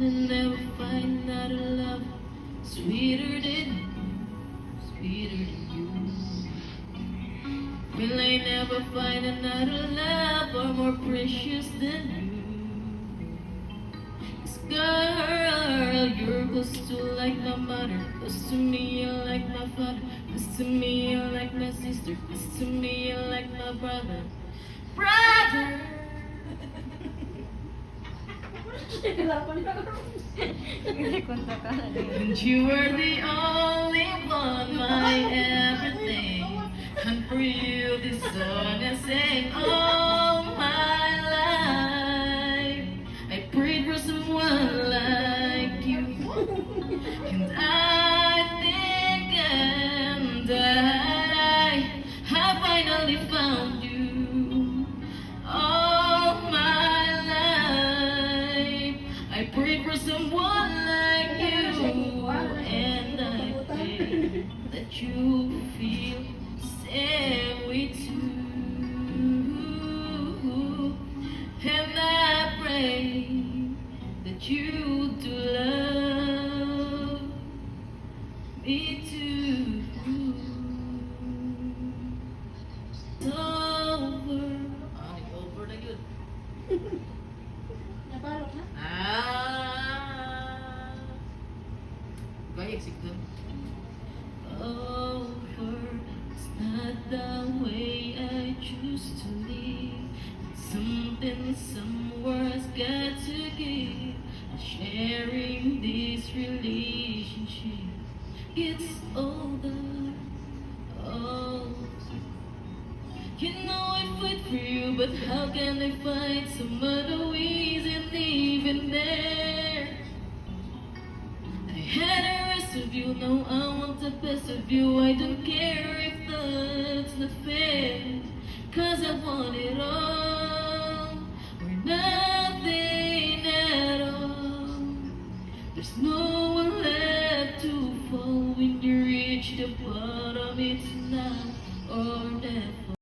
and never find another love sweeter than you. Will I never find another love or more precious than you? 'Cause girl, you're close to like my mother, close to me you're like my father, close to me you're like my sister, close to me you're like my brother. And you were the only one, my everything. And for you, this song I sang all my life. I prayed for someone like you, and I think that I have finally found you. All my life, I prayed for someone like you, and I pray that you feel the same way too. And I pray that you do love me too. It's over. Ay, over na yun. Nabalot na? Gaya, exit dun. Over. It's not the way I choose to live. Something somewhere's got to give. Sharing this relationship gets older. Oh, you know I fight for you, but how can I find some other ways and even there? I had the rest of you, now I want the best of you. I don't care if that's not fair, 'cause I want it all or nothing at all. There's no one left to fall when you reach the bottom. It's now or never.